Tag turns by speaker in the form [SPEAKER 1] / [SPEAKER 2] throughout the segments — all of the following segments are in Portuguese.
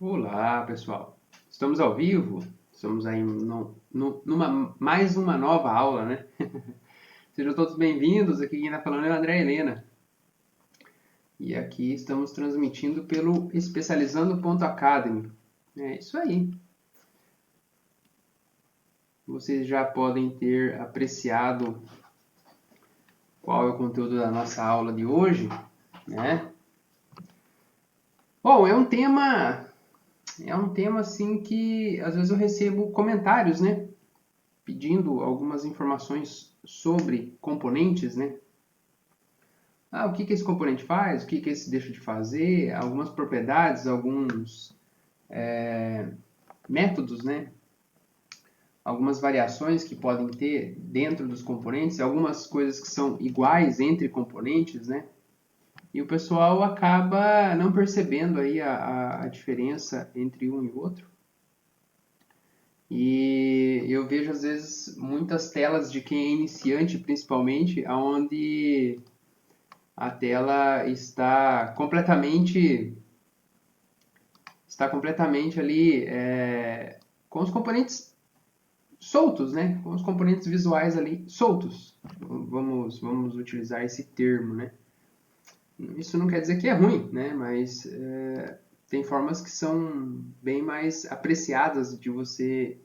[SPEAKER 1] Olá, pessoal. Estamos ao vivo. Estamos aí numa mais uma nova aula, né? Sejam todos bem-vindos. Aqui quem está falando é o André Helena. E aqui estamos transmitindo pelo Especializando.academy. É isso aí. Vocês já podem ter apreciado qual é o conteúdo da nossa aula de hoje, né? Bom, é um tema assim que às vezes eu recebo comentários, né? Pedindo algumas informações sobre componentes, né? O que esse componente faz, o que esse deixa de fazer, algumas propriedades, alguns métodos, né? Algumas variações que podem ter dentro dos componentes, algumas coisas que são iguais entre componentes, né? E o pessoal acaba não percebendo aí a diferença entre um e outro. E eu vejo às vezes muitas telas de quem é iniciante, principalmente, onde a tela está completamente ali com os componentes soltos, né? Com os componentes visuais ali soltos. Vamos utilizar esse termo, né? Isso não quer dizer que é ruim, né? Mas tem formas que são bem mais apreciadas de você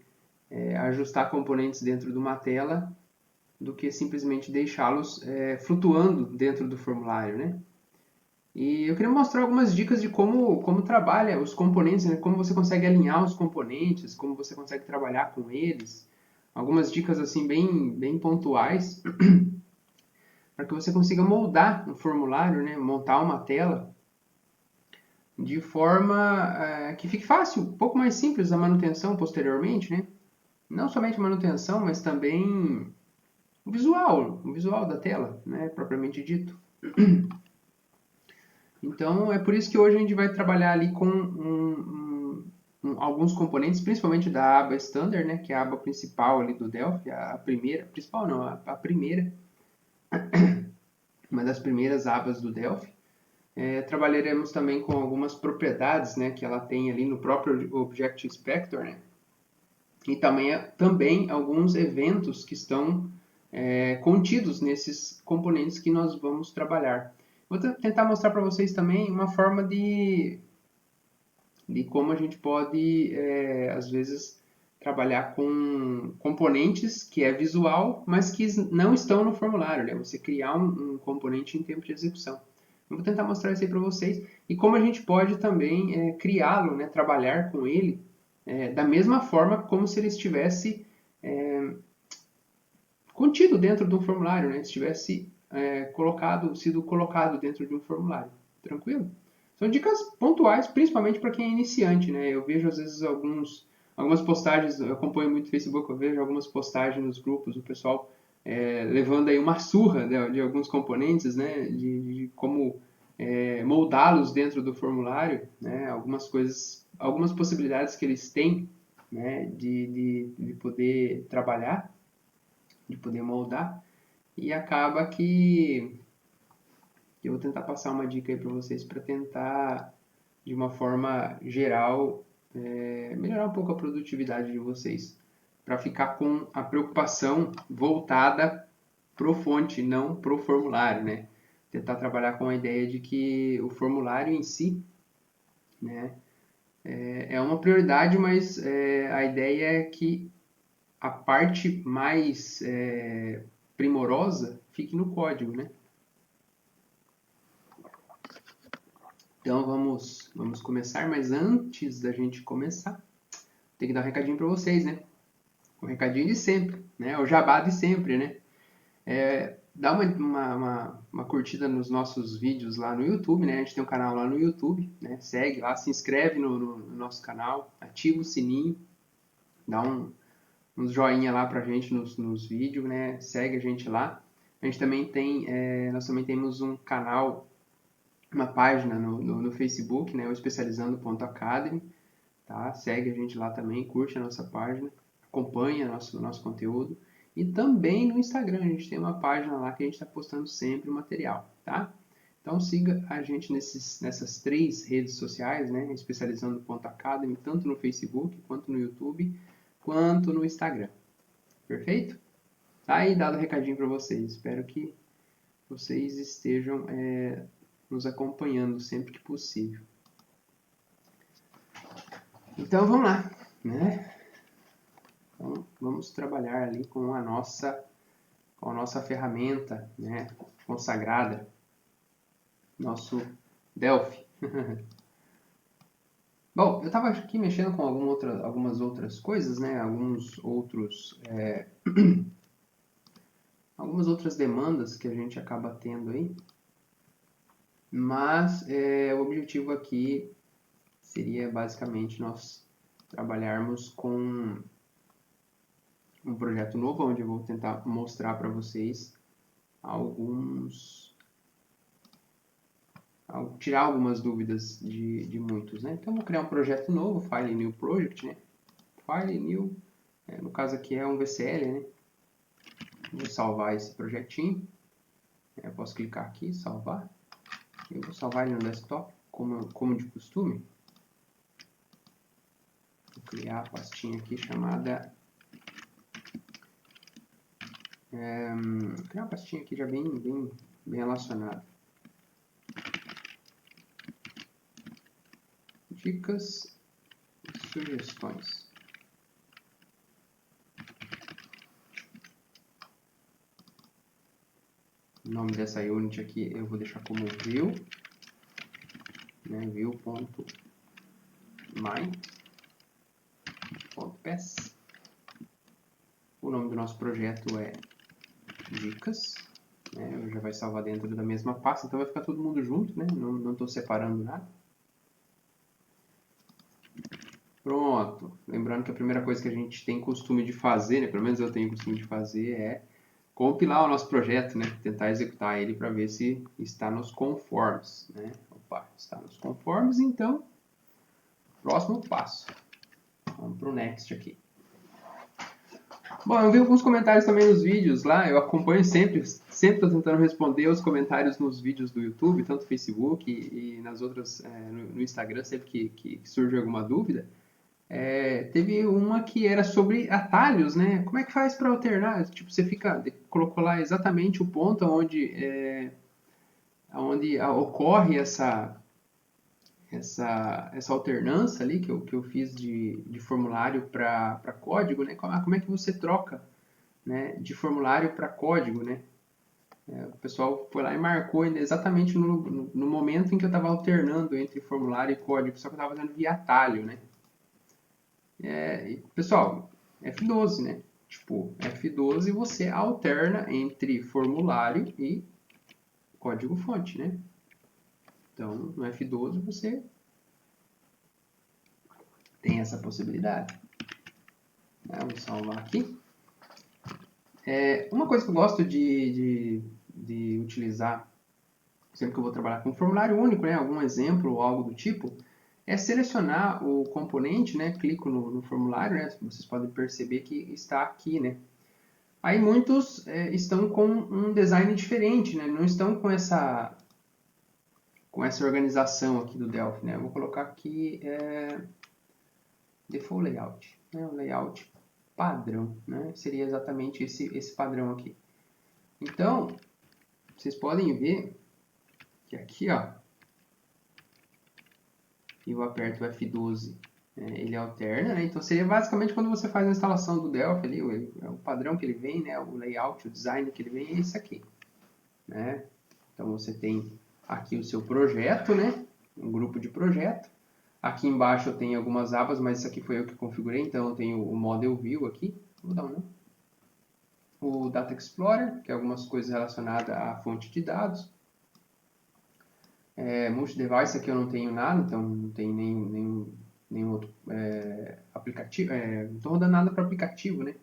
[SPEAKER 1] ajustar componentes dentro de uma tela do que simplesmente deixá-los flutuando dentro do formulário, né? E eu queria mostrar algumas dicas de como trabalha os componentes, né? Como você consegue alinhar os componentes, como você consegue trabalhar com eles. Algumas dicas assim bem pontuais para que você consiga moldar um formulário, né? Montar uma tela de forma que fique fácil, um pouco mais simples a manutenção posteriormente, né? Não somente a manutenção, mas também o visual da tela, né? Propriamente dito. Então, é por isso que hoje a gente vai trabalhar ali com alguns componentes, principalmente da aba Standard, né, que é a aba principal ali do Delphi, a primeira, principal não, a primeira, uma das primeiras abas do Delphi. Trabalharemos também com algumas propriedades, né, que ela tem ali no próprio Object Inspector, né, e também alguns eventos que estão contidos nesses componentes que nós vamos trabalhar. Vou tentar mostrar para vocês também uma forma de como a gente pode, às vezes, trabalhar com componentes que é visual, mas que não estão no formulário, né? Você criar um componente em tempo de execução. Eu vou tentar mostrar isso aí para vocês e como a gente pode também criá-lo, né? Trabalhar com ele da mesma forma como se ele estivesse contido dentro de um formulário, né? Se estivesse sido colocado dentro de um formulário. Tranquilo? São dicas pontuais, principalmente para quem é iniciante, né? Eu vejo às vezes algumas postagens, eu acompanho muito o Facebook, eu vejo algumas postagens nos grupos, o pessoal levando aí uma surra de alguns componentes, né? De como moldá-los dentro do formulário, né? Algumas coisas, algumas possibilidades que eles têm, né? De poder trabalhar, de poder moldar, e acaba que eu vou tentar passar uma dica aí para vocês para tentar, de uma forma geral, melhorar um pouco a produtividade de vocês, para ficar com a preocupação voltada pro fonte, não pro formulário, né? Tentar trabalhar com a ideia de que o formulário em si, né, é uma prioridade, mas a ideia é que a parte mais primorosa fique no código, né? Então vamos começar, mas antes da gente começar, tem que dar um recadinho para vocês, né? O recadinho de sempre, né? O jabá de sempre, né? Dá uma curtida nos nossos vídeos lá no YouTube, né? A gente tem um canal lá no YouTube, né? Segue lá, se inscreve no nosso canal, ativa o sininho, dá uns joinha lá pra gente nos vídeos, né? Segue a gente lá. A gente também nós também temos um canal, uma página no Facebook, né? O Especializando.academy, tá? Segue a gente lá também, curte a nossa página, acompanha nosso conteúdo. E também no Instagram, a gente tem uma página lá que a gente está postando sempre o material, tá? Então siga a gente nessas 3 redes sociais, né? Especializando no Academy, tanto no Facebook, quanto no YouTube, quanto no Instagram. Perfeito? Tá aí dado o recadinho para vocês. Espero que vocês estejam nos acompanhando sempre que possível. Então vamos lá, né? Então, vamos trabalhar ali com a nossa ferramenta, né, consagrada, nosso Delphi. Bom, eu estava aqui mexendo com algumas outras coisas, né, algumas outras demandas que a gente acaba tendo aí, mas o objetivo aqui seria basicamente nós trabalharmos com um projeto novo, onde eu vou tentar mostrar para vocês tirar algumas dúvidas de muitos, né? Então, vou criar um projeto novo, File New Project, né? File New, no caso aqui é um VCL, né? Vou salvar esse projetinho. Eu posso clicar aqui, salvar. Eu vou salvar ele no desktop, como de costume. Vou criar a pastinha aqui chamada... criar uma pastinha aqui já bem relacionada. Dicas e sugestões. O nome dessa unit aqui eu vou deixar como view, né, view.my.pass. O nome do nosso projeto é dicas, né, já vai salvar dentro da mesma pasta, então vai ficar todo mundo junto, né, não estou separando nada. Pronto, lembrando que a primeira coisa que a gente tem costume de fazer, né, pelo menos eu tenho costume de fazer, é compilar o nosso projeto, né? Tentar executar ele para ver se está nos conformes, né? Opa, está nos conformes, então, próximo passo. Vamos para o next aqui. Bom, eu vi alguns comentários também nos vídeos lá, eu acompanho sempre estou tentando responder os comentários nos vídeos do YouTube, tanto no Facebook e nas outras, no Instagram, sempre que surge alguma dúvida. Teve uma que era sobre atalhos, né? Como é que faz para alternar? Tipo, você colocou lá exatamente o ponto onde ocorre essa alternância ali que eu fiz de formulário para código, né? Como é que você troca, né, de formulário para código, né? O pessoal foi lá e marcou exatamente no momento em que eu estava alternando entre formulário e código, só que eu estava fazendo via atalho, né? Pessoal, F12, né? Tipo, F12 você alterna entre formulário e código-fonte, né? Então, no F12 você tem essa possibilidade. Vou salvar aqui. Uma coisa que eu gosto de utilizar sempre que eu vou trabalhar com um formulário único, né? Algum exemplo ou algo do tipo, é selecionar o componente, né? Clico no formulário, né? Vocês podem perceber que está aqui, né? Aí muitos estão com um design diferente, né? Não estão com essa organização aqui do Delphi, né? Eu vou colocar aqui default layout, né? O layout padrão, né? Seria exatamente esse padrão aqui. Então, vocês podem ver que aqui, ó, eu aperto o F12, ele alterna, né? Então seria basicamente quando você faz a instalação do Delphi ali, o padrão que ele vem, né? O layout, o design que ele vem é esse aqui, né? Então você tem aqui o seu projeto, né? Um grupo de projeto. Aqui embaixo eu tenho algumas abas, mas isso aqui foi eu que configurei, então eu tenho o Model View aqui. Vou dar um nome. O Data Explorer, que é algumas coisas relacionadas à fonte de dados. Multi-device aqui eu não tenho nada, então não tem nenhum outro aplicativo. Não estou rodando nada para aplicativo, né?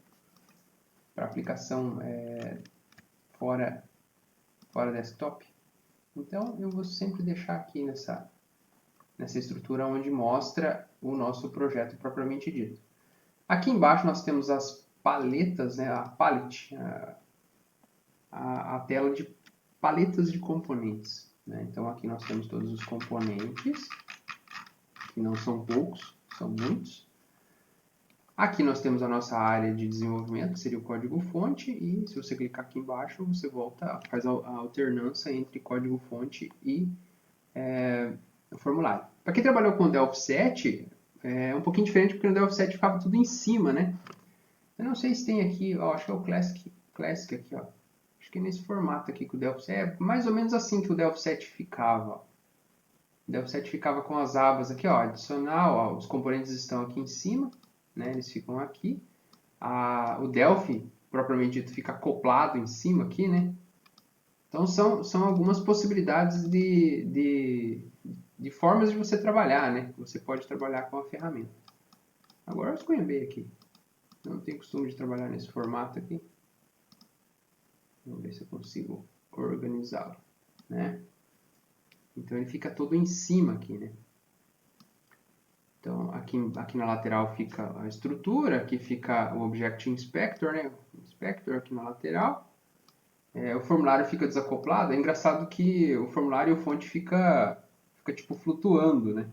[SPEAKER 1] Para aplicação fora desktop. Então eu vou sempre deixar aqui nessa estrutura onde mostra o nosso projeto propriamente dito. Aqui embaixo nós temos as paletas, né? A palette, a tela de paletas de componentes. né? Então aqui nós temos todos os componentes, que não são poucos, são muitos. Aqui nós temos a nossa área de desenvolvimento, que seria o código-fonte, e se você clicar aqui embaixo, você volta, faz a alternância entre código-fonte e o formulário. Para quem trabalhou com o Delphi 7, é um pouquinho diferente, porque no Delphi 7 ficava tudo em cima, né? Eu não sei se tem aqui, ó, acho que é o Classic aqui, ó. Acho que é nesse formato aqui que o Delphi 7, é mais ou menos assim que o Delphi 7 ficava. Ó. O Delphi 7 ficava com as abas aqui, ó, adicional, ó, os componentes estão aqui em cima, né? Eles ficam aqui. O Delphi, propriamente dito, fica acoplado em cima aqui, né? Então são algumas possibilidades de formas de você trabalhar, né? Você pode trabalhar com a ferramenta. Agora eu escolhi aqui. Eu não tenho costume de trabalhar nesse formato aqui. Vamos ver se eu consigo organizá-lo, né? Então ele fica todo em cima aqui, né? Então aqui na lateral fica a estrutura, aqui fica o Object Inspector, né? O Inspector aqui na lateral. O formulário fica desacoplado. É engraçado que o formulário e o fonte fica tipo flutuando, né?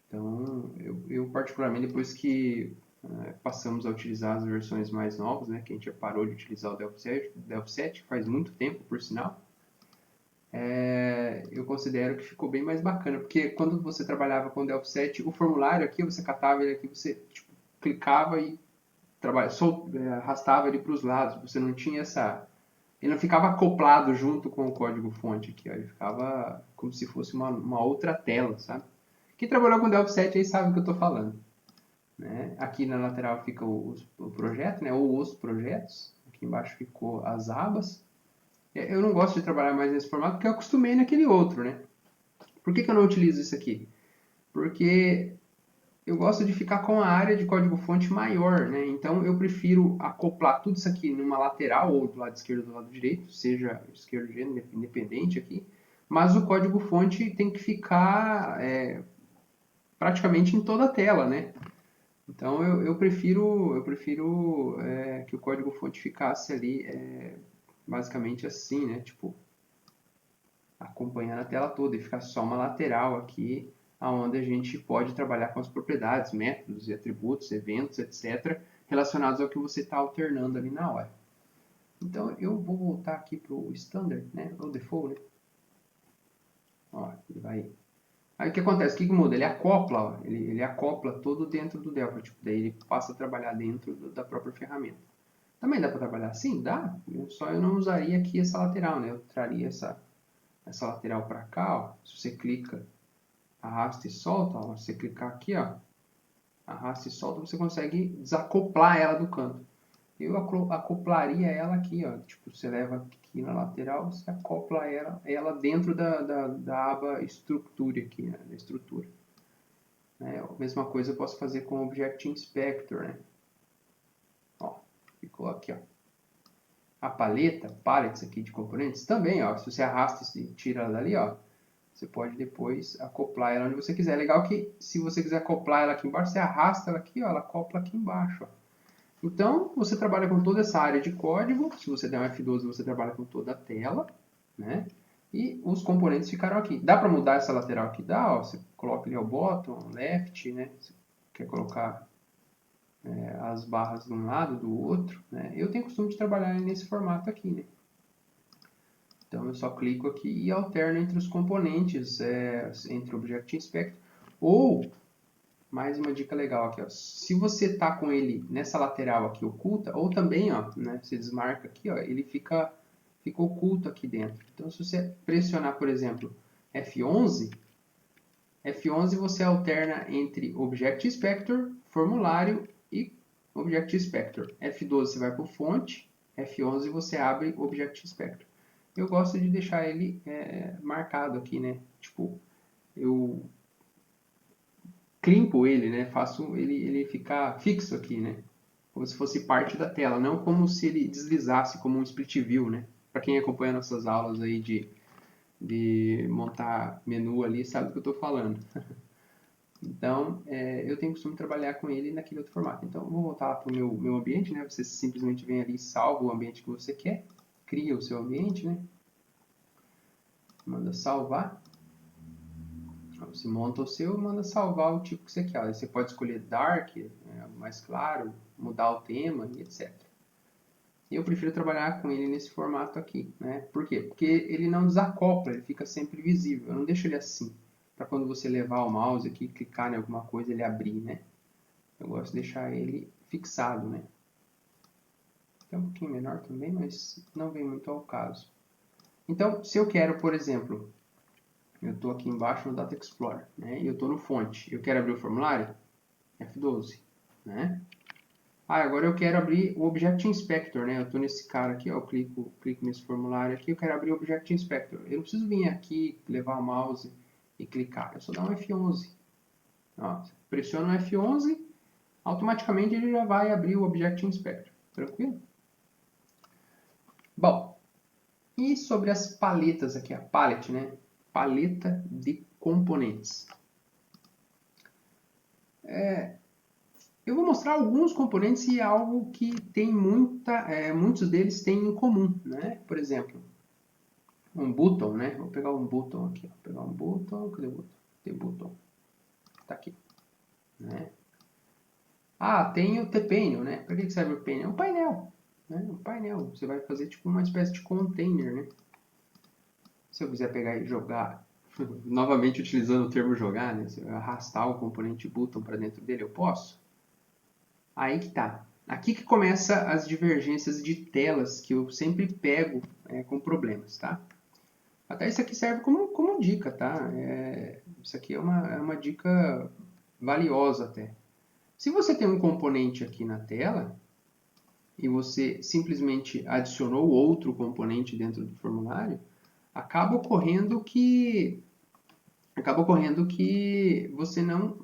[SPEAKER 1] Então eu particularmente depois que passamos a utilizar as versões mais novas, né? Que a gente já parou de utilizar o Delphi 7 faz muito tempo, por sinal. Eu considero que ficou bem mais bacana, porque quando você trabalhava com o Delphi 7, o formulário aqui, você catava ele aqui, você tipo, clicava e arrastava ele para os lados, você não tinha essa... Ele não ficava acoplado junto com o código-fonte aqui, ó. Ele ficava como se fosse uma outra tela, sabe? Quem trabalhou com o Delphi 7 aí sabe o que eu estou falando. Né? Aqui na lateral fica o projeto, né? Ou os projetos. Aqui embaixo ficou as abas. Eu não gosto de trabalhar mais nesse formato porque eu acostumei naquele outro, né? Por que eu não utilizo isso aqui? Porque eu gosto de ficar com a área de código-fonte maior, né? Então eu prefiro acoplar tudo isso aqui numa lateral, ou do lado esquerdo ou do lado direito, seja esquerdo ou direito, independente aqui. Mas o código-fonte tem que ficar praticamente em toda a tela, né? Então eu prefiro que o código-fonte ficasse ali basicamente assim, né? Tipo, acompanhando a tela toda e ficar só uma lateral aqui, onde a gente pode trabalhar com as propriedades, métodos e atributos, eventos, etc., relacionados ao que você está alternando ali na hora. Então eu vou voltar aqui para o standard, né? O default, né? Ó, ele vai. Aí o que acontece? O que muda? Ele acopla, ó, ele acopla todo dentro do Delphi, tipo, daí ele passa a trabalhar dentro da própria ferramenta. Também dá para trabalhar assim? Dá. Só eu não usaria aqui essa lateral, né? Eu traria essa lateral para cá, ó. Se você clica, arrasta e solta, ó. Se você clicar aqui, ó, arrasta e solta, você consegue desacoplar ela do canto. Eu acoplaria ela aqui, ó. Tipo, você leva aqui na lateral, você acopla ela dentro da aba estrutura aqui, né? Da estrutura. A mesma coisa eu posso fazer com o Object Inspector, né? Ó, ficou aqui, ó. A palettes aqui de componentes também, ó. Se você arrasta e tira ela dali, ó, você pode depois acoplar ela onde você quiser. É legal que se você quiser acoplar ela aqui embaixo, você arrasta ela aqui, ó, ela acopla aqui embaixo, ó. Então, você trabalha com toda essa área de código. Se você der um F12, você trabalha com toda a tela, né? E os componentes ficaram aqui. Dá para mudar essa lateral aqui? Dá, ó. Você coloca ali o bottom, left, né? Você quer colocar as barras de um lado, do outro, né? Eu tenho costume de trabalhar nesse formato aqui, né? Então eu só clico aqui e alterno entre os componentes, entre o Object Inspector. Ou, mais uma dica legal aqui, ó, se você está com ele nessa lateral aqui oculta, ou também, ó, né, você desmarca aqui, ó, ele fica oculto aqui dentro. Então se você pressionar, por exemplo, F11 você alterna entre Object Inspector, formulário e Object Inspector. F12 você vai para o fonte, F11 você abre Object Inspector. Eu gosto de deixar ele marcado aqui, né? Tipo, eu crimpo ele, né? Faço ele ficar fixo aqui, né? Como se fosse parte da tela, não como se ele deslizasse como um split view, né? Para quem acompanha nossas aulas aí de montar menu ali, sabe do que eu estou falando. Então, eu tenho costume de trabalhar com ele naquele outro formato. Então, eu vou voltar para o meu ambiente, né? Você simplesmente vem ali e salva o ambiente que você quer, cria o seu ambiente, né? manda salvar. Você monta o seu e manda salvar o tipo que você quer. Aí você pode escolher Dark, mais claro, mudar o tema e etc. Eu prefiro trabalhar com ele nesse formato aqui, né? Por quê? Porque ele não desacopla, ele fica sempre visível. Eu não deixo ele assim, para quando você levar o mouse aqui, clicar em alguma coisa, ele abrir, né? Eu gosto de deixar ele fixado, né? É um pouquinho menor também, mas não vem muito ao caso. Então, se eu quero, por exemplo, eu estou aqui embaixo no Data Explorer, né? E eu estou no fonte. Eu quero abrir o formulário? F12, né? Ah, agora eu quero abrir o Object Inspector, né? Eu estou nesse cara aqui, ó, eu clico nesse formulário aqui, eu quero abrir o Object Inspector. Eu não preciso vir aqui, levar o mouse e clicar. Eu só dou um F11. Ó, pressiono o F11, automaticamente ele já vai abrir o Object Inspector. Tranquilo? Bom, e sobre as paletas aqui, a palette, né? Paleta de componentes. Eu vou mostrar alguns componentes e algo que tem muitos deles têm em comum, né? Por exemplo, um button, né? Vou pegar um button aqui, ó. Vou pegar um button, cadê o button? Tem button, tá aqui, né? Ah, tem o T-Painel, né? Para que serve o painel? É um painel, né? Um painel. Você vai fazer tipo uma espécie de container, né? Se eu quiser pegar e jogar, novamente utilizando o termo jogar, né? Se eu arrastar o componente button para dentro dele, eu posso? Aí que tá. Aqui que começa as divergências de telas que eu sempre pego com problemas, tá? Até isso aqui serve como dica, tá? Isso aqui é uma dica valiosa até. Se você tem um componente aqui na tela e você simplesmente adicionou outro componente dentro do formulário, acaba ocorrendo que você não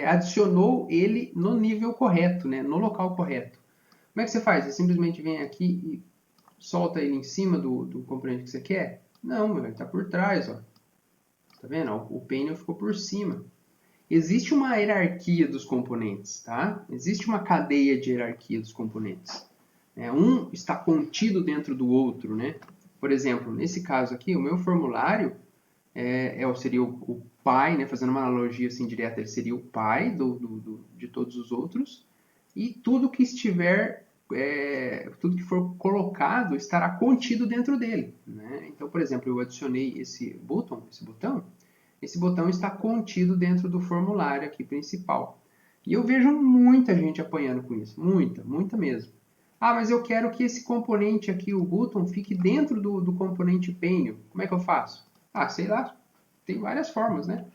[SPEAKER 1] adicionou ele no nível correto, né? No local correto. Como é que você faz? Você simplesmente vem aqui e solta ele em cima do componente que você quer? Não, ele está por trás, ó. Tá vendo? O painel ficou por cima. Existe uma hierarquia dos componentes, tá? Existe uma cadeia de hierarquia dos componentes. Um está contido dentro do outro, né? Por exemplo, nesse caso aqui, o meu formulário seria o pai, né? Fazendo uma analogia assim direta, ele seria o pai de todos os outros. E tudo que estiver, tudo que for colocado estará contido dentro dele, né? Então, por exemplo, eu adicionei esse botão está contido dentro do formulário aqui principal. E eu vejo muita gente apanhando com isso, muita mesmo. Ah, mas eu quero que esse componente aqui, o button, fique dentro do componente painel. Como é que eu faço? Ah, sei lá, tem várias formas, né?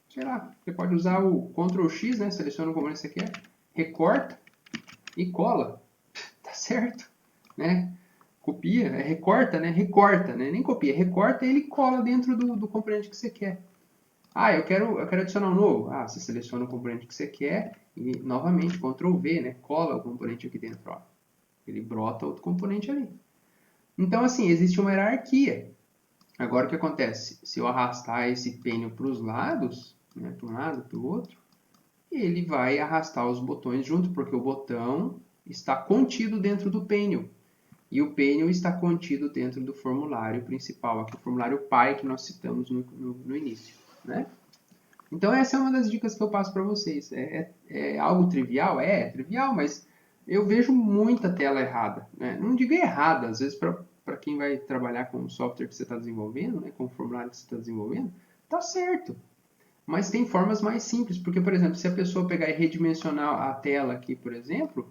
[SPEAKER 1] Sei lá, você pode usar o Ctrl X, né? Seleciona o componente que você quer, recorta e cola. Tá certo, né? Copia, recorta, né? Recorta, né? Nem copia, recorta e ele cola dentro do componente que você quer. Ah, eu quero adicionar um novo. Ah, você seleciona o componente que você quer e, novamente, Ctrl V, né? Cola o componente aqui dentro, ó. Ele brota outro componente ali. Então, assim, existe uma hierarquia. Agora, o que acontece? Se eu arrastar esse painel para os lados, né, para um lado, para o outro, ele vai arrastar os botões junto, porque o botão está contido dentro do painel. E o painel está contido dentro do formulário principal, aqui o formulário pai que nós citamos no início, né? Então essa é uma das dicas que eu passo para vocês. É algo trivial? É trivial, mas eu vejo muita tela errada, né? Não digo errada, às vezes para quem vai trabalhar com o software que você está desenvolvendo, né, com o formulário que você está desenvolvendo, tá certo. Mas tem formas mais simples, porque, por exemplo, se a pessoa pegar e redimensionar a tela aqui, por exemplo,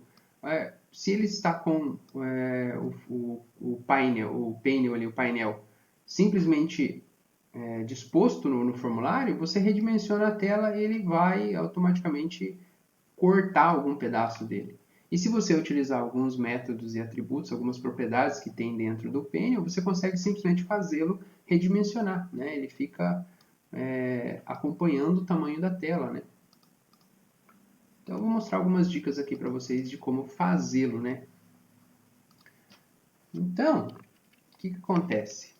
[SPEAKER 1] se ele está com o painel simplesmente disposto no formulário, você redimensiona a tela e ele vai automaticamente cortar algum pedaço dele. E se você utilizar alguns métodos e atributos, algumas propriedades que tem dentro do painel, você consegue simplesmente fazê-lo redimensionar, né? Ele fica acompanhando o tamanho da tela, né? Então eu vou mostrar algumas dicas aqui para vocês de como fazê-lo, né? Então, o que acontece?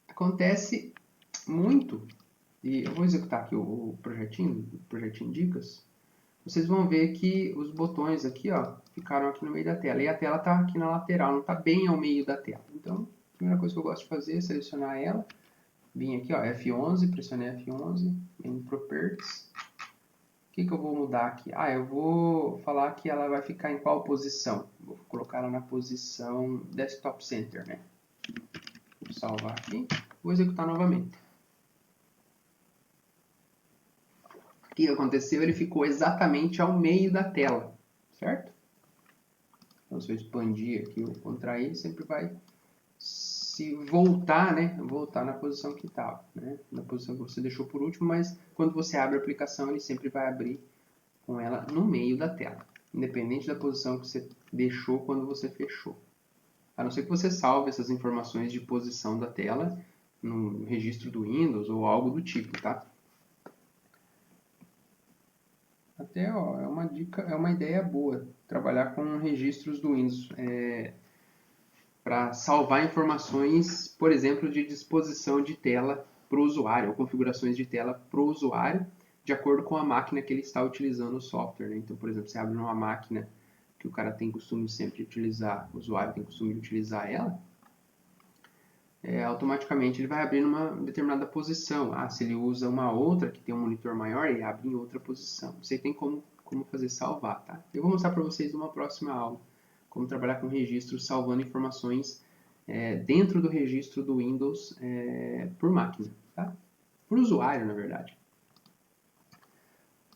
[SPEAKER 1] Acontece muito, e eu vou executar aqui o projetinho dicas. vocês vão ver que os botões aqui, ó, ficaram aqui no meio da tela. E a tela está aqui na lateral, não está bem ao meio da tela. Então, a primeira coisa que eu gosto de fazer é selecionar ela. Vim aqui, ó, F11, pressionei F11, em Properties. O que eu vou mudar aqui? Ah, eu vou falar que ela vai ficar em qual posição? Vou colocar ela na posição Desktop Center, né? Vou salvar aqui, vou executar novamente. O que aconteceu? Ele ficou exatamente ao meio da tela, certo? Então, se eu expandir aqui ou contrair, ele sempre vai se voltar, né? Voltar na posição que estava, né? Na posição que você deixou por último, mas quando você abre a aplicação, ele sempre vai abrir com ela no meio da tela, independente da posição que você deixou quando você fechou. A não ser que você salve essas informações de posição da tela no registro do Windows ou algo do tipo, tá? Até, ó, é uma dica, é uma ideia boa trabalhar com registros do Windows para salvar informações, por exemplo, de disposição de tela para o usuário, ou configurações de tela para o usuário, de acordo com a máquina que ele está utilizando o software, né? Então, por exemplo, você abre uma máquina que o cara tem costume sempre de utilizar, o usuário tem costume de utilizar ela, automaticamente ele vai abrir numa determinada posição. Ah, se ele usa uma outra que tem um monitor maior, ele abre em outra posição. Você tem como fazer salvar, tá? Eu vou mostrar para vocês numa próxima aula como trabalhar com registros salvando informações dentro do registro do Windows por máquina, tá? Por usuário, na verdade.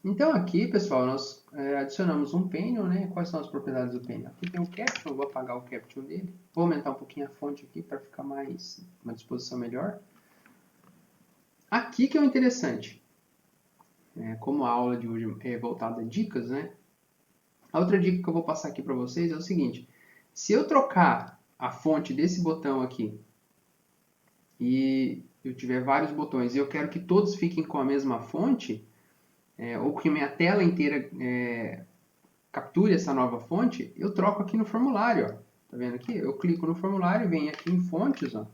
[SPEAKER 1] Então aqui, pessoal, nós adicionamos um painel, né? Quais são as propriedades do painel? Aqui tem o caption, eu vou apagar o caption dele. Vou aumentar um pouquinho a fonte aqui para ficar mais uma disposição melhor. Aqui que é o interessante. Como a aula de hoje é voltada a dicas, né? A outra dica que eu vou passar aqui para vocês é o seguinte. Se eu trocar a fonte desse botão aqui e eu tiver vários botões e eu quero que todos fiquem com a mesma fonte, ou que minha tela inteira capture essa nova fonte, eu troco aqui no formulário. Ó. Tá vendo aqui? Eu clico no formulário, venho aqui em fontes, ó.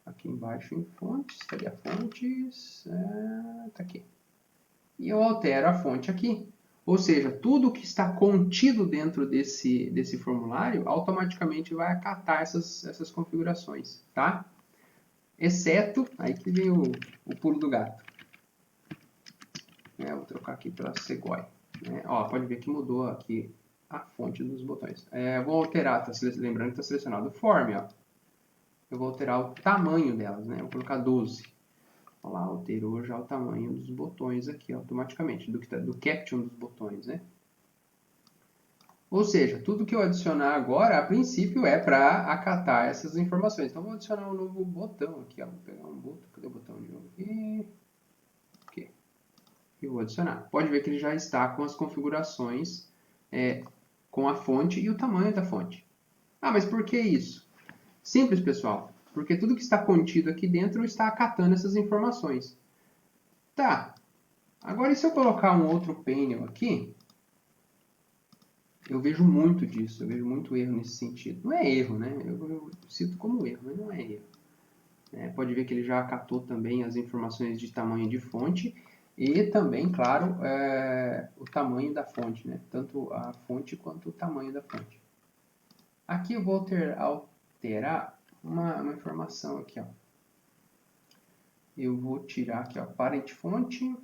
[SPEAKER 1] Aqui embaixo em fontes, cadê a fontes? Tá aqui. E eu altero a fonte aqui. Ou seja, tudo que está contido dentro desse formulário automaticamente vai acatar essas configurações, tá? Exceto, aí que vem o pulo do gato. Vou trocar aqui para Segoy. Ó, pode ver que mudou aqui a fonte dos botões. Vou alterar, lembrando que está selecionado o Form. Ó. Eu vou alterar o tamanho delas, né? Vou colocar 12. Olha lá, alterou já o tamanho dos botões aqui automaticamente, do caption dos botões, né? Ou seja, tudo que eu adicionar agora, a princípio, é para acatar essas informações. Então, vou adicionar um novo botão aqui. Ó. Vou pegar um botão. Cadê o botão de novo aqui? Aqui. E vou adicionar. Pode ver que ele já está com as configurações, com a fonte e o tamanho da fonte. Ah, mas por que isso? Simples, pessoal. Porque tudo que está contido aqui dentro está acatando essas informações. Tá. Agora, e se eu colocar um outro painel aqui? Eu vejo muito disso, eu vejo muito erro nesse sentido. Não é erro, né? Eu cito como erro, mas não é erro. Pode ver que ele já acatou também as informações de tamanho de fonte e também, claro, o tamanho da fonte, né? Tanto a fonte quanto o tamanho da fonte. Aqui eu vou alterar uma informação aqui, ó. Eu vou tirar aqui, ó, parent fonte.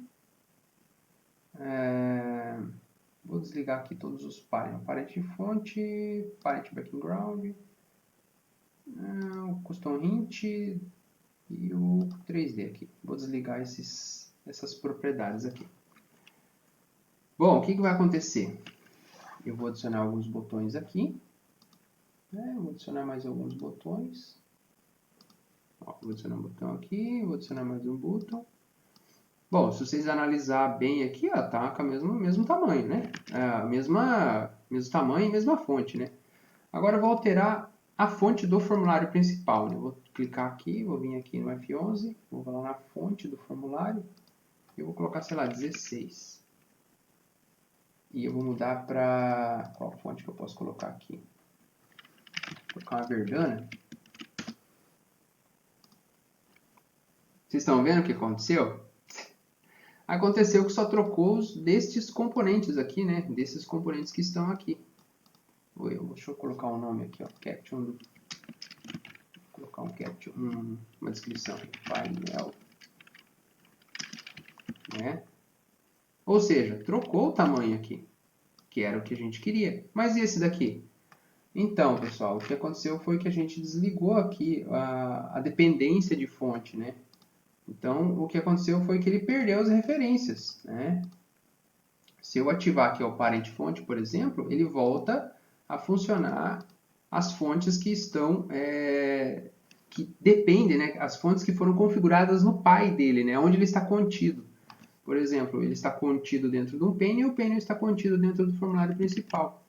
[SPEAKER 1] Vou desligar aqui todos os parent. Parent fonte, parent background, o custom hint e o 3D aqui. Vou desligar essas propriedades aqui. Bom, o que vai acontecer? Eu vou adicionar alguns botões aqui. Vou adicionar mais alguns botões. Ó, vou adicionar um botão aqui, vou adicionar mais um botão. Bom, se vocês analisar bem aqui, ó, tá com o mesmo tamanho, né? Mesmo tamanho e mesma fonte, né? Agora eu vou alterar a fonte do formulário principal. Né? Vou clicar aqui, vou vir aqui no F11, vou lá na fonte do formulário, e eu vou colocar, sei lá, 16. E eu vou mudar para... Qual fonte que eu posso colocar aqui? Vou colocar uma Verdana. Vocês estão vendo o que aconteceu? Aconteceu que só trocou os destes componentes aqui, né? Desses componentes que estão aqui. Deixa eu colocar um nome aqui, ó. Caption. Vou colocar um caption, uma descrição. Painel. Né? Ou seja, trocou o tamanho aqui, que era o que a gente queria. Mas e esse daqui? Então, pessoal, o que aconteceu foi que a gente desligou aqui a dependência de fonte, né? Então, o que aconteceu foi que ele perdeu as referências, né? Se eu ativar aqui o parent fonte, por exemplo, ele volta a funcionar as fontes que estão, que dependem, né? As fontes que foram configuradas no pai dele, né? Onde ele está contido. Por exemplo, ele está contido dentro de um pane e o pane está contido dentro do formulário principal.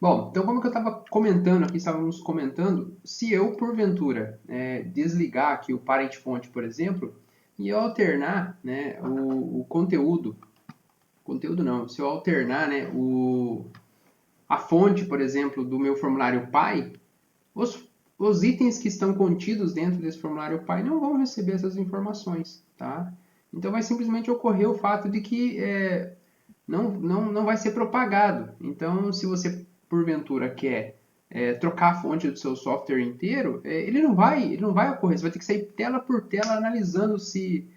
[SPEAKER 1] Bom, então como que eu estava comentando aqui, estávamos comentando, se eu, porventura, desligar aqui o parent fonte, por exemplo, e eu alternar, né, o conteúdo não, se eu alternar, né, a fonte, por exemplo, do meu formulário pai, os itens que estão contidos dentro desse formulário pai não vão receber essas informações, tá? Então vai simplesmente ocorrer o fato de que não vai ser propagado. Então, se você porventura quer trocar a fonte do seu software inteiro, ele não vai ocorrer. Você vai ter que sair tela por tela analisando se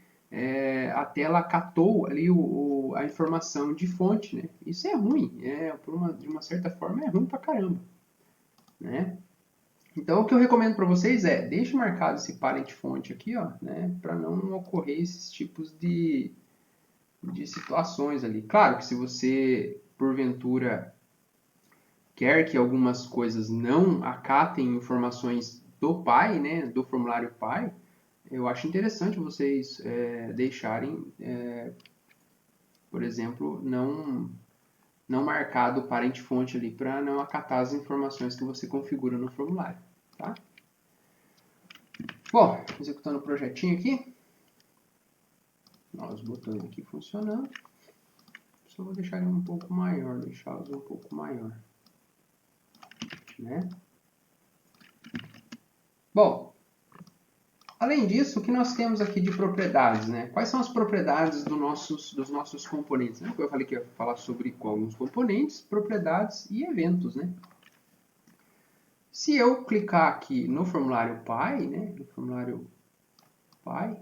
[SPEAKER 1] a tela catou ali a informação de fonte, né? Isso é ruim, de uma certa forma é ruim pra caramba, né? Então, o que eu recomendo para vocês deixe marcado esse parent fonte aqui, ó, né, para não ocorrer esses tipos de situações ali. Claro que se você, porventura, quer que algumas coisas não acatem informações do pai, né, do formulário pai, eu acho interessante vocês deixarem, por exemplo, não marcado o parent fonte ali para não acatar as informações que você configura no formulário, tá? Bom, executando o projetinho aqui, os botões aqui funcionando. Só vou deixar ele um pouco maior, deixá-los um pouco maior, né? Bom, além disso, o que nós temos aqui de propriedades, né? Quais são as propriedades dos nossos componentes? Né? Eu falei que ia falar sobre alguns componentes, propriedades e eventos, né? Se eu clicar aqui no formulário pai, né? No formulário pai,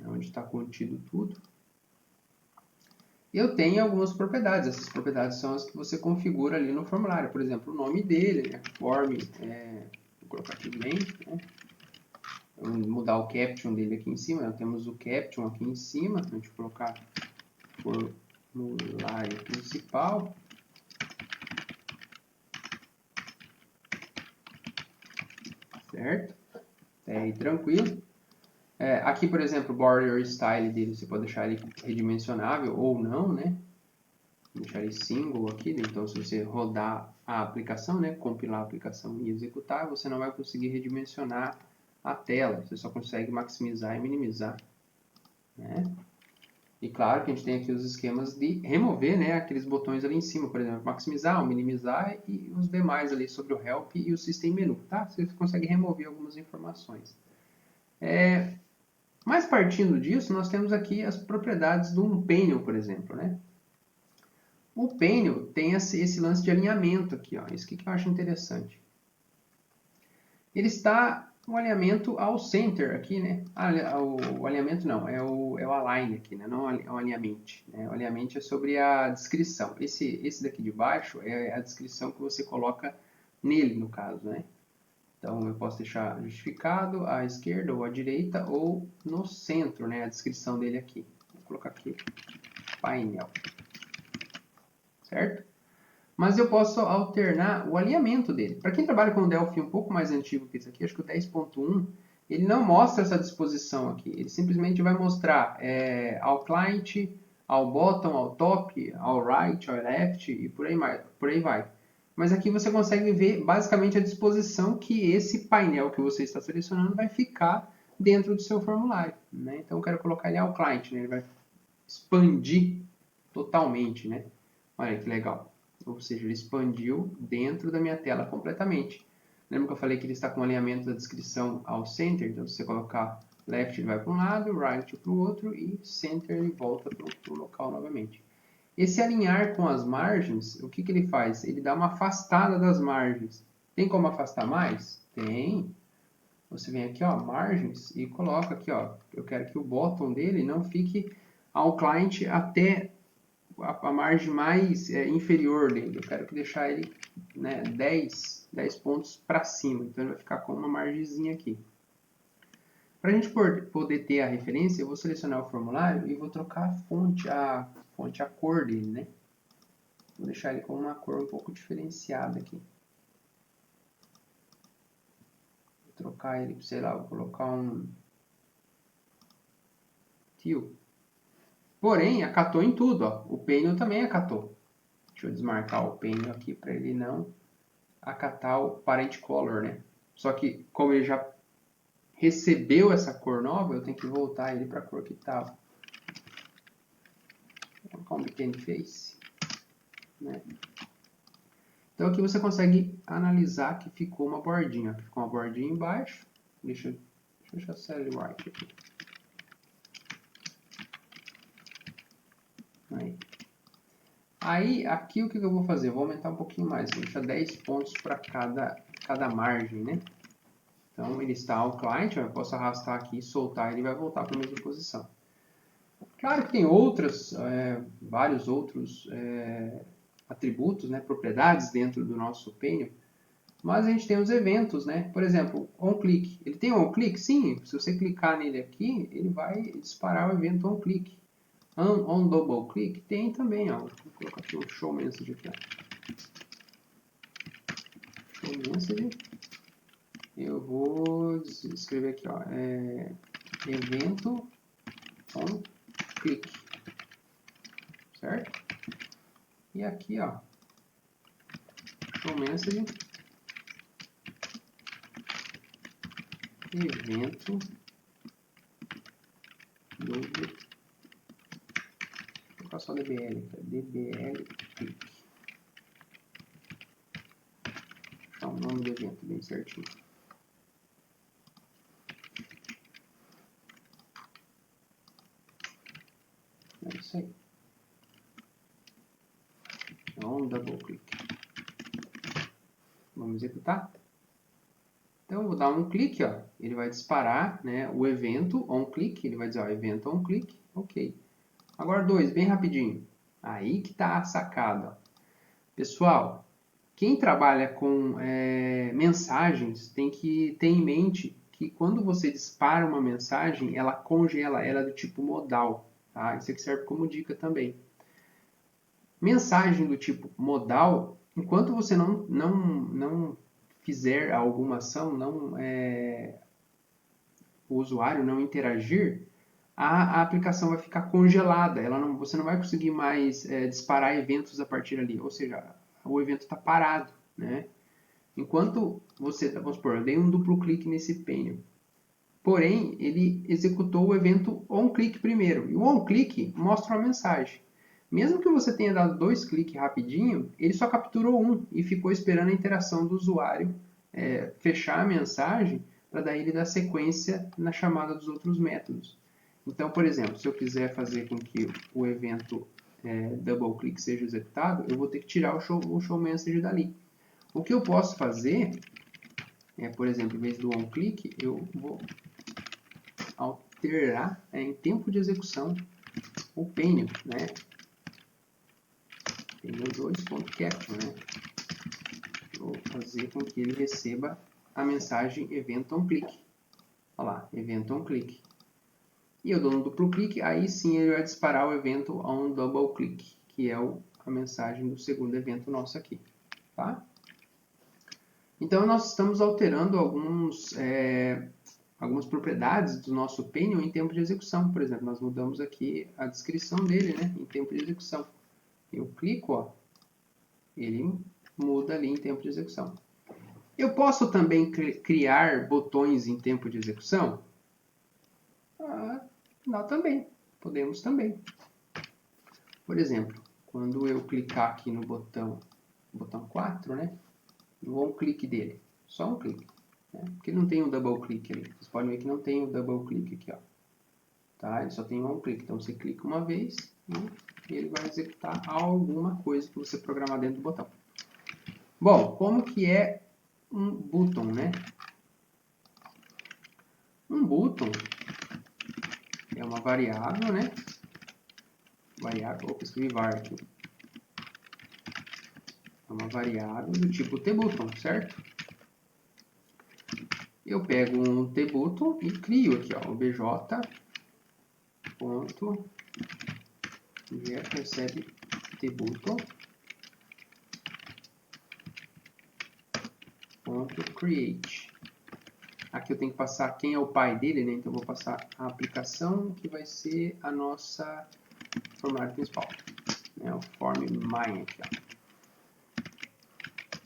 [SPEAKER 1] onde está contido tudo, eu tenho algumas propriedades. Essas propriedades são as que você configura ali no formulário. Por exemplo, o nome dele, né? Form, vou colocar aqui length, né? Vamos mudar o caption dele aqui em cima. Nós temos o caption aqui em cima. A gente colocar formulário principal. Certo? Até aí tranquilo. Aqui, por exemplo, o border style dele, você pode deixar ele redimensionável ou não, né? Vou deixar ele single aqui, então se você rodar a aplicação, né? Compilar a aplicação e executar, você não vai conseguir redimensionar a tela, você só consegue maximizar e minimizar, né? E claro que a gente tem aqui os esquemas de remover, né, aqueles botões ali em cima, por exemplo, maximizar ou minimizar e os demais ali sobre o help e o system menu, tá? Você consegue remover algumas informações. Mas partindo disso, nós temos aqui as propriedades de um panel, por exemplo, né? O panel tem esse lance de alinhamento aqui, ó, isso que eu acho interessante. Ele está um alinhamento ao center aqui, né? O alinhamento não, é o align aqui, né? Não é o alinhamento. Né? O alinhamento é sobre a descrição. Esse daqui de baixo é a descrição que você coloca nele, no caso, né? Então, eu posso deixar justificado à esquerda ou à direita ou no centro, né? A descrição dele aqui. Vou colocar aqui, painel. Certo? Mas eu posso alternar o alinhamento dele. Para quem trabalha com o Delphi um pouco mais antigo que esse aqui, acho que o 10.1, ele não mostra essa disposição aqui. Ele simplesmente vai mostrar ao client, ao bottom, ao top, ao right, ao left e por aí vai. Mas aqui você consegue ver basicamente a disposição que esse painel que você está selecionando vai ficar dentro do seu formulário. Né? Então eu quero colocar ele ao client, né? Ele vai expandir totalmente. Né? Olha que legal. Ou seja, ele expandiu dentro da minha tela completamente. Lembra que eu falei que ele está com o alinhamento da descrição ao center? Então, se você colocar Left ele vai para um lado, right para o outro e center ele volta para o local novamente. Esse alinhar com as margens, o que ele faz? Ele dá uma afastada das margens. Tem como afastar mais? Tem. Você vem aqui, ó, margens, e coloca aqui, ó, eu quero que o bottom dele não fique ao client até a margem mais inferior dele. Eu quero que deixar ele, né, 10 pontos para cima. Então ele vai ficar com uma margenzinha aqui. Para a gente poder ter a referência, eu vou selecionar o formulário e vou trocar a cor dele, né? Vou deixar ele com uma cor um pouco diferenciada aqui. Vou trocar ele, sei lá, vou colocar um teal. Porém, acatou em tudo, ó. O painel também acatou. Deixa eu desmarcar o painel aqui para ele não acatar o parent color, né? Só que, como ele já recebeu essa cor nova, eu tenho que voltar ele para a cor que estava. Vou colocar um pequeno face, né? Então aqui você consegue analisar que ficou uma bordinha. Ficou uma bordinha embaixo. Deixa eu deixar cell right aqui. Aí, aqui o que eu vou fazer? Eu vou aumentar um pouquinho mais. Vou deixar 10 pontos para cada margem, né? Então, ele está ao client, eu posso arrastar aqui e soltar, ele vai voltar para a mesma posição. Claro que tem vários outros atributos, né, propriedades dentro do nosso painel, mas a gente tem os eventos, né? Por exemplo, onClick. Ele tem onClick? Sim, se você clicar nele aqui, ele vai disparar o evento onClick. OnDoubleClick tem também, ó. Vou colocar aqui o show message aqui, ó. Show message. Eu vou escrever aqui, ó, evento onClick, certo? E aqui, ó, show message, evento double, vou colocar só DBL, DBL click. Vou deixar o nome do evento bem certinho. É isso aí. On double click. Vamos executar. Então, eu vou dar um clique, ó. Ele vai disparar, né, o evento onClick. Ele vai dizer, ó, evento onClick. Ok. Agora 2, bem rapidinho. Aí que tá a sacada. Pessoal, quem trabalha com mensagens tem que ter em mente que quando você dispara uma mensagem, ela congela, ela é do tipo modal. Tá? Isso aqui serve como dica também. Mensagem do tipo modal, enquanto você não fizer alguma ação, o usuário não interagir, a aplicação vai ficar congelada. Você não vai conseguir mais disparar eventos a partir dali. Ou seja, o evento está parado, né? Enquanto você, vamos supor, eu dei um duplo clique nesse painel. Porém, ele executou o evento onClick primeiro. E o onClick mostra uma mensagem. Mesmo que você tenha dado 2 cliques rapidinho, ele só capturou um e ficou esperando a interação do usuário fechar a mensagem para daí ele dar sequência na chamada dos outros métodos. Então, por exemplo, se eu quiser fazer com que o evento double click seja executado, eu vou ter que tirar o show message dali. O que eu posso fazer por exemplo, em vez do onClick, eu vou alterar em tempo de execução o painel, né? Painel2.capture, né? Vou fazer com que ele receba a mensagem event onClick. Olha lá, event onClick. E eu dou um duplo clique, aí sim ele vai disparar o evento onDoubleClick, que é a mensagem do segundo evento nosso aqui, tá? Então, nós estamos alterando algumas propriedades do nosso painel em tempo de execução. Por exemplo, nós mudamos aqui a descrição dele, né, em tempo de execução. Eu clico, ó, ele muda ali em tempo de execução. Eu posso também criar botões em tempo de execução? Não, também. Podemos também. Por exemplo, quando eu clicar aqui no botão 4, né, no onClick dele, só um clique. né? Porque não tem um double click ali. Vocês podem ver que não tem o double click aqui, ó. Tá? Ele só tem um clique. Então você clica uma vez e ele vai executar alguma coisa que você programar dentro do botão. Bom, como que é um button, né? Um button é uma variável, né? Variável, opa, escrevi var aqui. É uma variável do tipo tButton, certo? Eu pego um tButton e crio aqui, ó, obj.get recebe tButton .create. Aqui eu tenho que passar quem é o pai dele, né? Então eu vou passar a aplicação que vai ser a nossa formulário principal, né? O form main aqui, ó.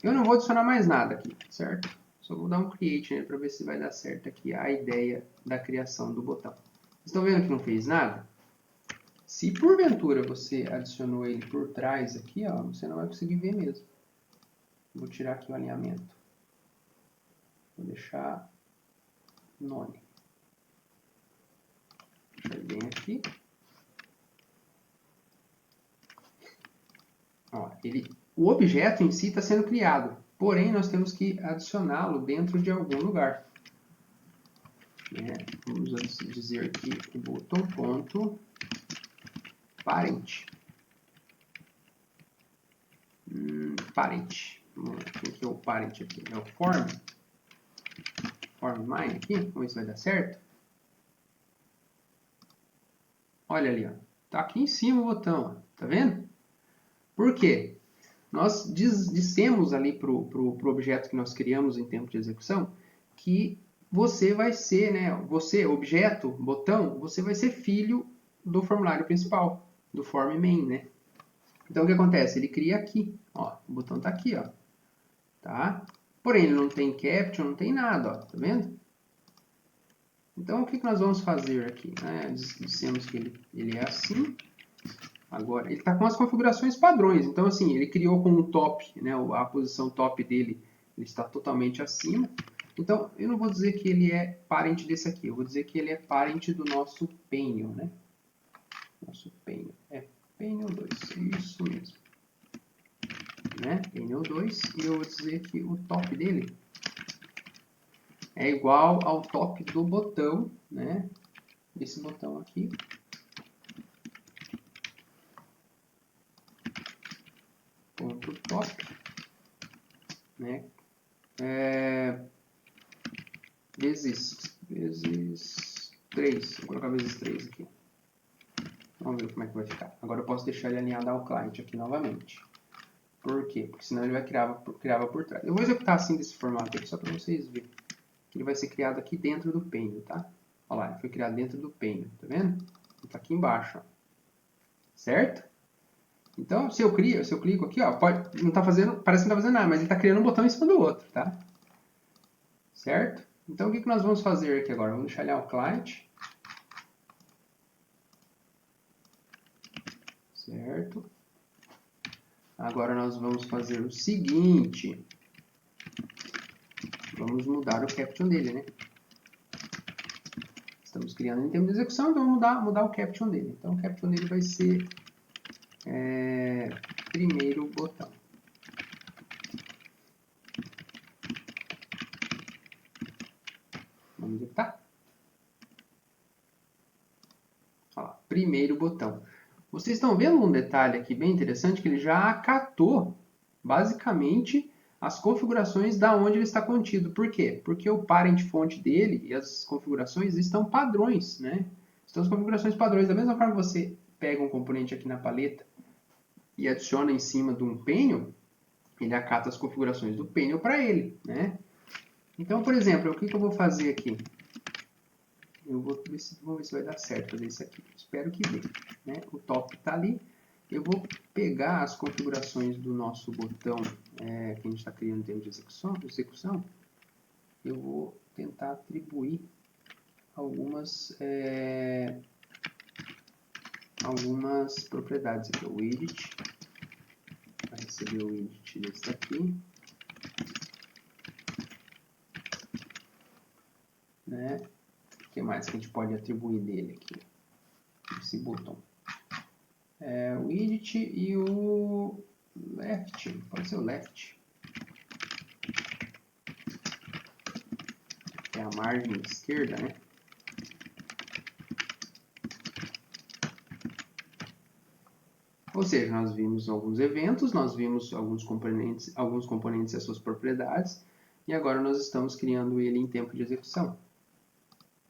[SPEAKER 1] Eu não vou adicionar mais nada aqui, certo? Só vou dar um create, né, para ver se vai dar certo aqui a ideia da criação do botão. Vocês estão vendo que não fez nada? Se porventura você adicionou ele por trás aqui, ó, você não vai conseguir ver mesmo. Vou tirar aqui o alinhamento. Vou deixar none. Deixa ele bem aqui. Ó, o objeto em si está sendo criado, porém nós temos que adicioná-lo dentro de algum lugar. Vamos dizer aqui o button.parent. Parent. Quem que é o parent aqui? É o form. Form main aqui. Vamos ver se vai dar certo. Olha ali, ó. Tá aqui em cima o botão, ó. Tá vendo? Por quê? Nós dissemos ali para o objeto que nós criamos em tempo de execução que você vai ser, né? Você, objeto, botão, você vai ser filho do formulário principal, do form main, né? Então o que acontece? Ele cria aqui, ó. O botão tá aqui, ó. Tá? Porém, ele não tem caption, não tem nada, ó. Tá vendo? Então o que nós vamos fazer aqui? Dissemos que ele é assim. Agora, ele está com as configurações padrões. Então, assim, ele criou com o top, né? A posição top dele ele está totalmente acima. Então, eu não vou dizer que ele é parente desse aqui. Eu vou dizer que ele é parente do nosso painel, né? Nosso painel. Painel 2. Isso mesmo. Né? Painel 2. E eu vou dizer que o top dele é igual ao top do botão, né? Desse botão aqui. Ponto top, né? Vezes 3. Vou colocar vezes 3 aqui. Vamos ver como é que vai ficar. Agora eu posso deixar ele alinhado ao client aqui novamente. Por quê? Porque senão ele vai criar por trás. Eu vou executar assim desse formato aqui, só para vocês verem. Ele vai ser criado aqui dentro do painel, tá? Olha lá, ele foi criado dentro do painel, tá vendo? Ele tá aqui embaixo, ó. Certo? Então, se eu clico aqui, ó, não tá fazendo, parece que não tá fazendo nada, mas ele tá criando um botão em cima do outro, tá? Certo? Então, o que nós vamos fazer aqui agora? Vamos deixar ele ao client. Certo? Agora nós vamos fazer o seguinte. Vamos mudar o caption dele, né? Estamos criando em termos de execução, então vamos mudar o caption dele. Então o caption dele vai ser primeiro botão. Vamos executar. Olha lá, primeiro botão. Vocês estão vendo um detalhe aqui bem interessante, que ele já acatou, basicamente, as configurações da onde ele está contido. Por quê? Porque o parent fonte dele e as configurações estão padrões, né? Estão as configurações padrões. Da mesma forma que você pega um componente aqui na paleta e adiciona em cima de um painel, ele acata as configurações do painel para ele, né? Então, por exemplo, o que eu vou fazer aqui? Eu vou ver se vai dar certo fazer isso aqui. Espero que dê, né? O top está ali. Eu vou pegar as configurações do nosso botão que a gente está criando dentro de execução. Eu vou tentar atribuir algumas propriedades aqui. O edit vai receber o edit desse daqui. né? O que mais que a gente pode atribuir dele aqui? Esse botão. O edit e o left. Pode ser o left. É a margem esquerda, né? Ou seja, nós vimos alguns eventos, nós vimos alguns componentes e as suas propriedades, e agora nós estamos criando ele em tempo de execução.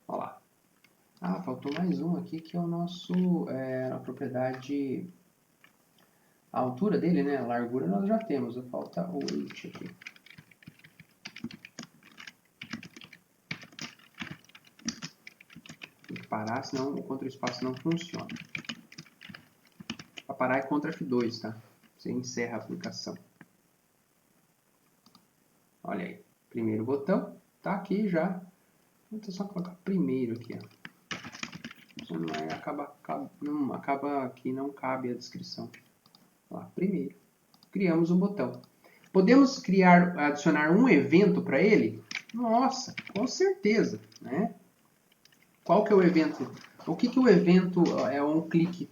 [SPEAKER 1] Olha lá. Ah, faltou mais um aqui, que é o nosso, a propriedade, a altura dele, né? A largura nós já temos, falta o weight aqui. Tem que parar, senão o contra-espaço não funciona. Para parar é Ctrl F2, tá? Você encerra a aplicação. Olha aí, primeiro botão, tá aqui já. Vou só colocar primeiro aqui, ó. Acaba que não cabe a descrição. Lá, primeiro, criamos um botão. Podemos adicionar um evento para ele? Nossa, com certeza, né? Qual que é o evento? O que o evento onClick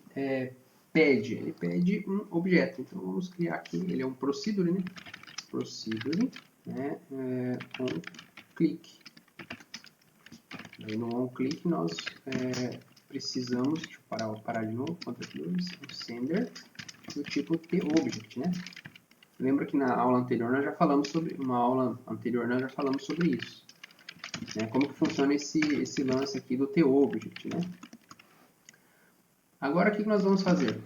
[SPEAKER 1] pede? Ele pede um objeto. Então vamos criar aqui. Ele é um procedure, né? Procedure, né? OnClick. Aí no OnClick nós precisamos, deixa eu parar de novo, Ctrl+, o sender do tipo TObject, né? Lembra que na aula anterior nós já falamos sobre isso, né? Como que funciona esse lance aqui do TObject, né? Agora o que nós vamos fazer?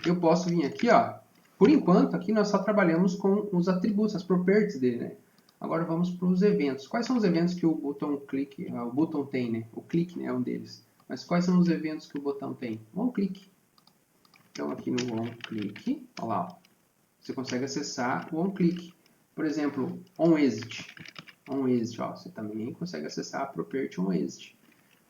[SPEAKER 1] Eu posso vir aqui, ó. Por enquanto aqui nós só trabalhamos com os atributos, as properties dele, né? Agora vamos para os eventos. Quais são os eventos que o botão click, o botão tem, né? O click, né, é um deles. Mas quais são os eventos que o botão tem? OnClick. Então aqui no OnClick, olha lá, ó, você consegue acessar o OnClick. Por exemplo, OnExit. OnExit, ó, você também consegue acessar a property OnExit.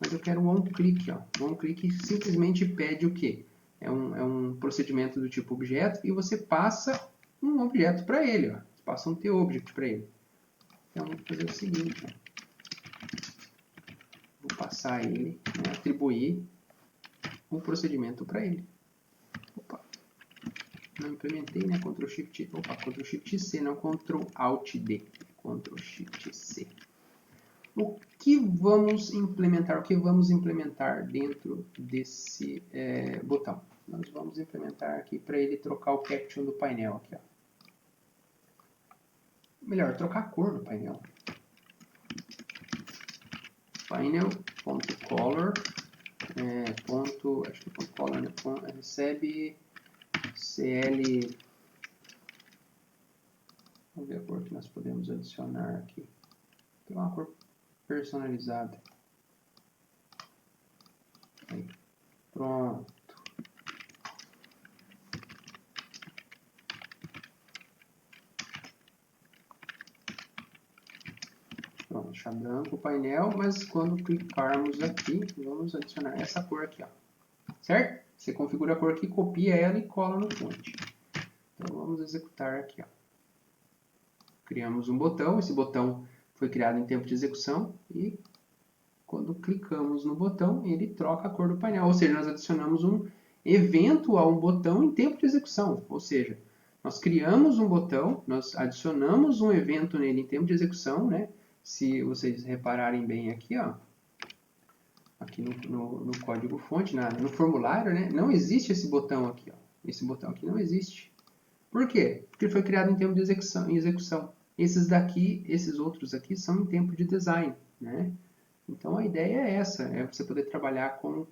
[SPEAKER 1] Mas eu quero o OnClick, ó. O OnClick simplesmente pede o quê? É um procedimento do tipo objeto e você passa um objeto para ele, ó. Você passa um TObject para ele. Então, vou fazer o seguinte, ó. Vou passar ele, né, atribuir um procedimento para ele. Opa, não implementei, né? Ctrl Shift C, não Ctrl Alt D. Ctrl Shift C. O que vamos implementar? O que vamos implementar dentro desse botão? Nós vamos implementar aqui para ele trocar o caption do painel aqui, ó. Melhor, trocar a cor do painel. Painel.color acho que .color, né? Recebe CL. Vamos ver a cor que nós podemos adicionar aqui. Tem uma cor personalizada. Aí. Pronto. Pronto, deixar branco o painel, mas quando clicarmos aqui, vamos adicionar essa cor aqui, ó. Certo? Você configura a cor aqui, copia ela e cola no fonte. Então vamos executar aqui, ó. Criamos um botão, esse botão foi criado em tempo de execução e quando clicamos no botão, ele troca a cor do painel. Ou seja, nós adicionamos um evento a um botão em tempo de execução. Ou seja, nós criamos um botão, nós adicionamos um evento nele em tempo de execução, né? Se vocês repararem bem aqui, ó, aqui no código fonte, no formulário, né? Não existe esse botão aqui, ó. Esse botão aqui não existe. Por quê? Porque ele foi criado em tempo de execução. Esses outros aqui são em tempo de design, né? Então a ideia é essa, é você poder trabalhar com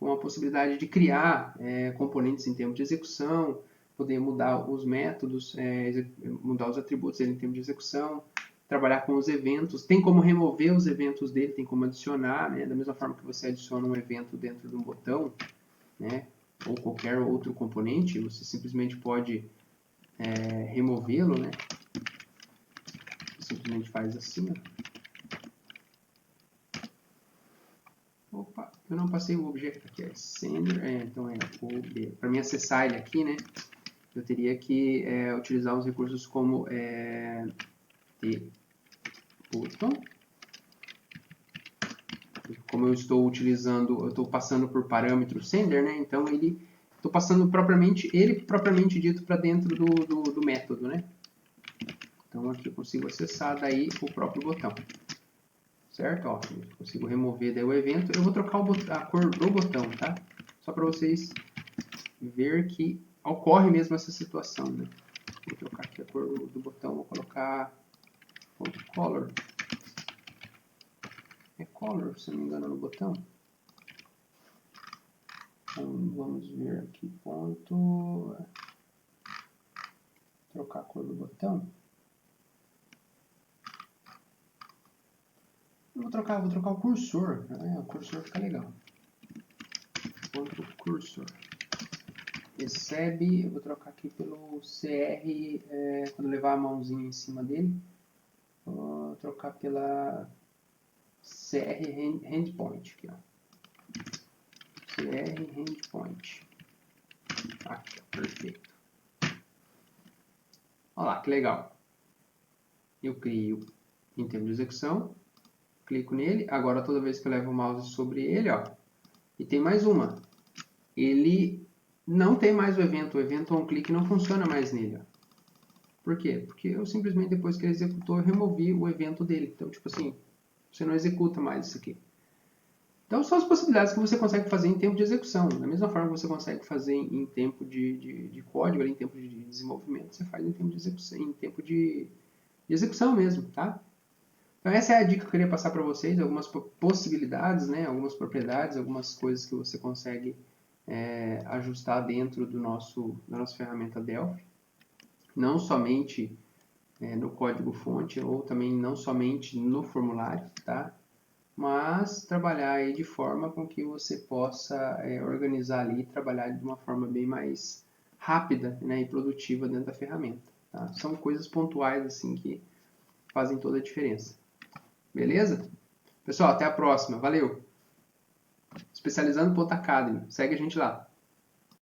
[SPEAKER 1] a possibilidade de criar componentes em tempo de execução, poder mudar os métodos, mudar os atributos dele em tempo de execução, trabalhar com os eventos, tem como remover os eventos dele, tem como adicionar, né? Da mesma forma que você adiciona um evento dentro de um botão, né? Ou qualquer outro componente, você simplesmente pode removê-lo, né? Simplesmente faz assim, ó. Opa, eu não passei o objeto aqui, sender, então para mim acessar ele aqui, né? Eu teria que utilizar os recursos como button como eu estou utilizando, eu estou passando por parâmetro sender, né? Então estou passando ele propriamente dito para dentro do método, né? Então aqui eu consigo acessar daí o próprio botão, certo? Ó, eu consigo remover daí o evento. Eu vou trocar a cor do botão, tá? Só para vocês ver que ocorre mesmo essa situação, né? Vou trocar aqui a cor do botão, vou colocar color. É color, se não me engano, no botão. Então, vamos ver aqui, ponto. Trocar a cor do botão. Vou trocar o cursor. O cursor fica legal. Ponto cursor. Recebe, eu vou trocar aqui pelo CR, quando levar a mãozinha em cima dele. Vou trocar pela CR Handpoint. Aqui, ó. CR Handpoint. Aqui, ó, perfeito. Olha lá, que legal. Eu crio em termos de execução. Clico nele. Agora, toda vez que eu levo o mouse sobre ele, ó. E tem mais uma. Ele não tem mais o evento onClick não funciona mais nele. Ó. Por quê? Porque eu simplesmente, depois que ele executou, eu removi o evento dele. Então, tipo assim, você não executa mais isso aqui. Então, são as possibilidades que você consegue fazer em tempo de execução. Da mesma forma que você consegue fazer em tempo de código, em tempo de desenvolvimento, você faz em tempo de execução, em tempo de execução mesmo, tá? Então, essa é a dica que eu queria passar para vocês, algumas possibilidades, né? Algumas propriedades, algumas coisas que você consegue ajustar dentro da nossa ferramenta Delphi. Não somente no código-fonte, ou também não somente no formulário, tá? Mas trabalhar aí de forma com que você possa organizar ali e trabalhar de uma forma bem mais rápida, né, e produtiva dentro da ferramenta. Tá? São coisas pontuais assim que fazem toda a diferença. Beleza? Pessoal, até a próxima. Valeu! Especializando.academy. Segue a gente lá.